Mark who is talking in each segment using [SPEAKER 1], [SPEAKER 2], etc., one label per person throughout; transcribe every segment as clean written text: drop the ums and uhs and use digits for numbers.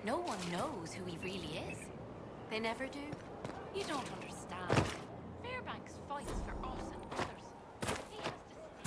[SPEAKER 1] No one knows who he really is. They never do. You don't understand. Fairbanks fights for us and others. He has to stay.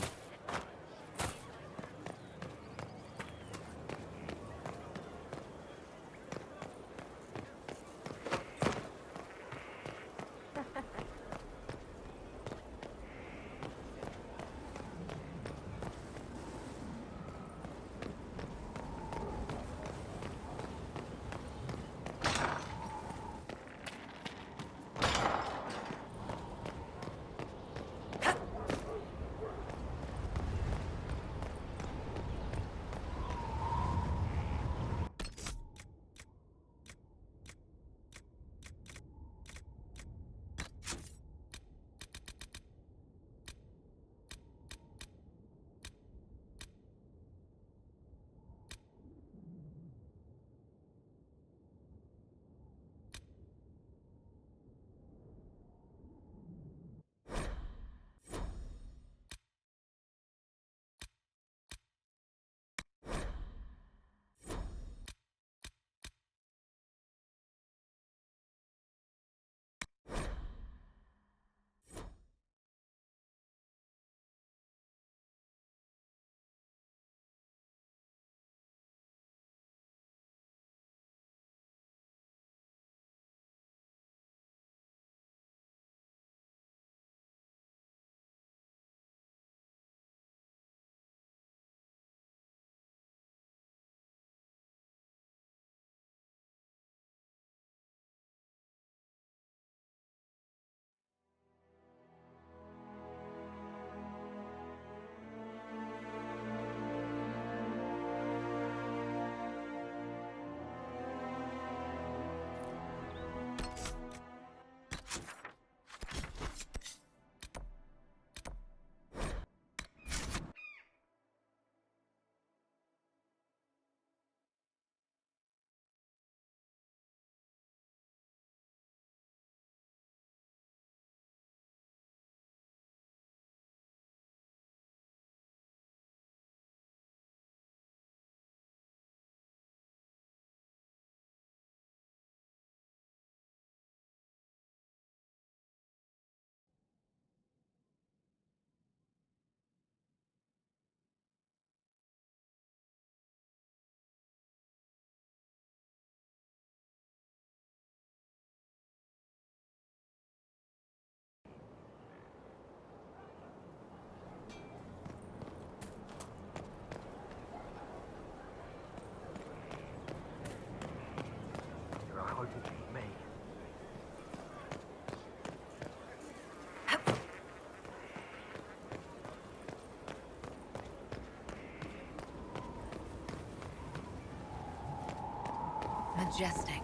[SPEAKER 1] Majestic.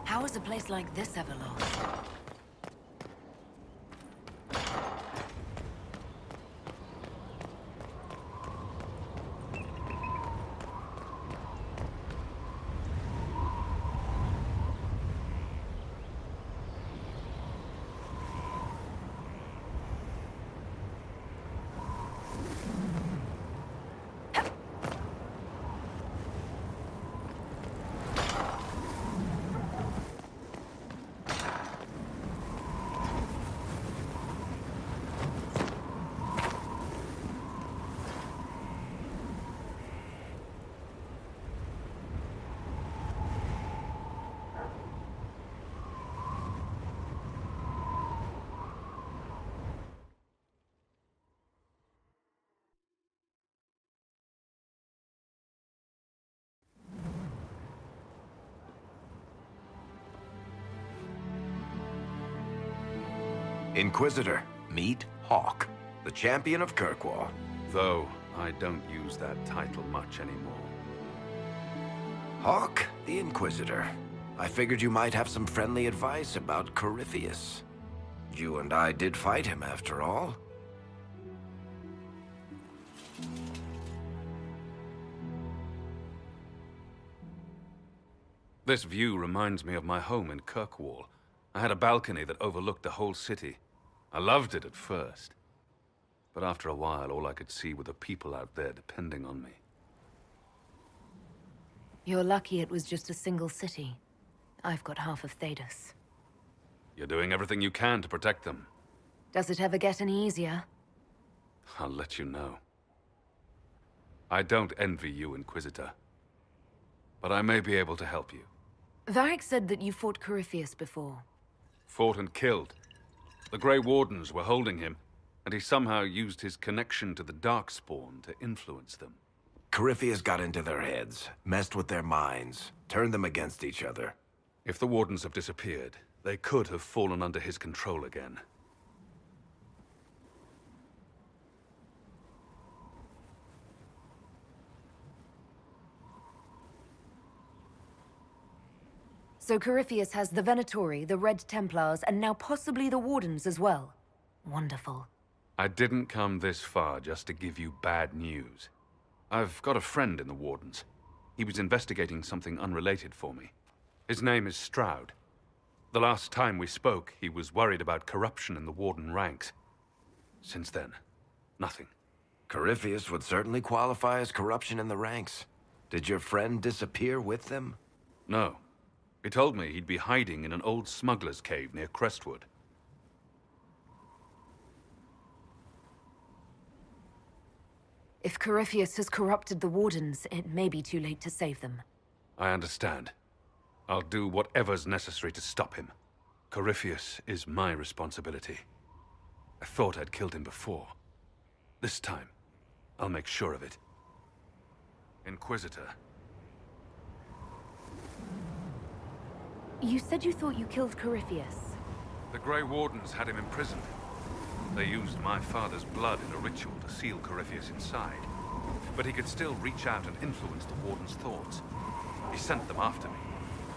[SPEAKER 1] How is a place like this ever lost?
[SPEAKER 2] Inquisitor, meet Hawk, the champion of Kirkwall.
[SPEAKER 3] Though I don't use that title much anymore.
[SPEAKER 2] Hawk, the Inquisitor. I figured you might have some friendly advice about Corypheus. You and I did fight him, after all.
[SPEAKER 3] This view reminds me of my home in Kirkwall. I had a balcony that overlooked the whole city. I loved it at first. But after a while, all I could see were the people out there depending on me.
[SPEAKER 4] You're lucky it was just a single city. I've got half of Thedas.
[SPEAKER 3] You're doing everything you can to protect them.
[SPEAKER 4] Does it ever get any easier?
[SPEAKER 3] I'll let you know. I don't envy you, Inquisitor. But I may be able to help you.
[SPEAKER 4] Varric said that you fought Corypheus before.
[SPEAKER 3] Fought and killed. The Grey Wardens were holding him, and he somehow used his connection to the Darkspawn to influence them.
[SPEAKER 2] Corypheus got into their heads, messed with their minds, turned them against each other.
[SPEAKER 3] If the Wardens have disappeared, they could have fallen under his control again.
[SPEAKER 4] So Corypheus has the Venatori, the Red Templars, and now possibly the Wardens as well. Wonderful.
[SPEAKER 3] I didn't come this far just to give you bad news. I've got a friend in the Wardens. He was investigating something unrelated for me. His name is Stroud. The last time we spoke, he was worried about corruption in the Warden ranks. Since then, nothing.
[SPEAKER 2] Corypheus would certainly qualify as corruption in the ranks. Did your friend disappear with them?
[SPEAKER 3] No. He told me he'd be hiding in an old smuggler's cave near Crestwood.
[SPEAKER 4] If Corypheus has corrupted the Wardens, it may be too late to save them.
[SPEAKER 3] I understand. I'll do whatever's necessary to stop him. Corypheus is my responsibility. I thought I'd killed him before. This time, I'll make sure of it. Inquisitor.
[SPEAKER 4] You said you thought you killed Corypheus.
[SPEAKER 3] The Grey Wardens had him imprisoned. They used my father's blood in a ritual to seal Corypheus inside. But he could still reach out and influence the Warden's thoughts. He sent them after me.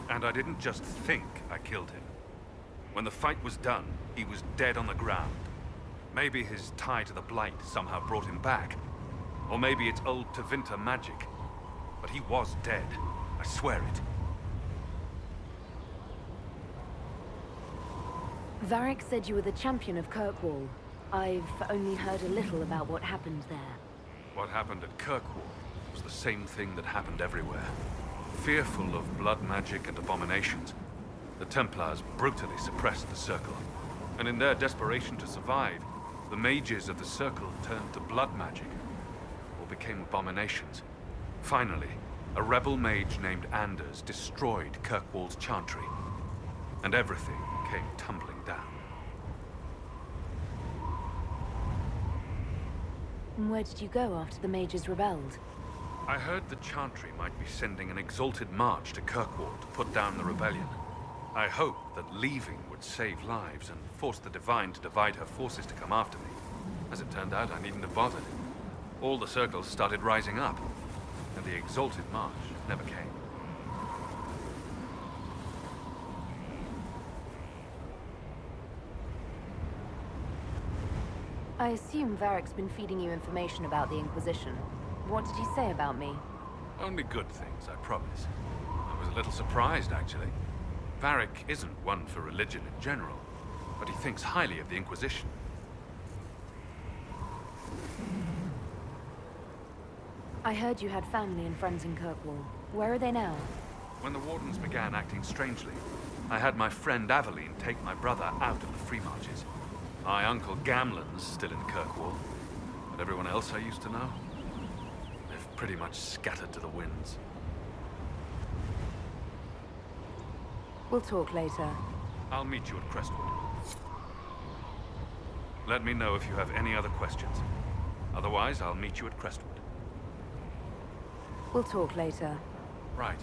[SPEAKER 3] And I didn't just think I killed him. When the fight was done, he was dead on the ground. Maybe his tie to the Blight somehow brought him back. Or maybe it's old Tevinter magic. But he was dead. I swear it.
[SPEAKER 4] Varric said you were the champion of Kirkwall. I've only heard a little about what happened there.
[SPEAKER 3] What happened at Kirkwall was the same thing that happened everywhere. Fearful of blood magic and abominations, the Templars brutally suppressed the Circle. And in their desperation to survive, the mages of the Circle turned to blood magic, or became abominations. Finally, a rebel mage named Anders destroyed Kirkwall's chantry, and everything came tumbling down.
[SPEAKER 4] And where did you go after the mages rebelled?
[SPEAKER 3] I heard the Chantry might be sending an exalted march to Kirkwall to put down the rebellion. I hoped that leaving would save lives and force the Divine to divide her forces to come after me. As it turned out, I needn't have bothered. All the circles started rising up, and the exalted march never came.
[SPEAKER 4] I assume Varric's been feeding you information about the Inquisition. What did he say about me?
[SPEAKER 3] Only good things, I promise. I was a little surprised, actually. Varric isn't one for religion in general, but he thinks highly of the Inquisition.
[SPEAKER 4] I heard you had family and friends in Kirkwall. Where are they now?
[SPEAKER 3] When the Wardens began acting strangely, I had my friend Aveline take my brother out of the Free Marches. My uncle Gamlen's still in Kirkwall, but everyone else I used to know, they've pretty much scattered to the winds.
[SPEAKER 4] We'll talk later.
[SPEAKER 3] I'll meet you at Crestwood. Let me know if you have any other questions. Otherwise, I'll meet you at Crestwood.
[SPEAKER 4] We'll talk later.
[SPEAKER 3] Right.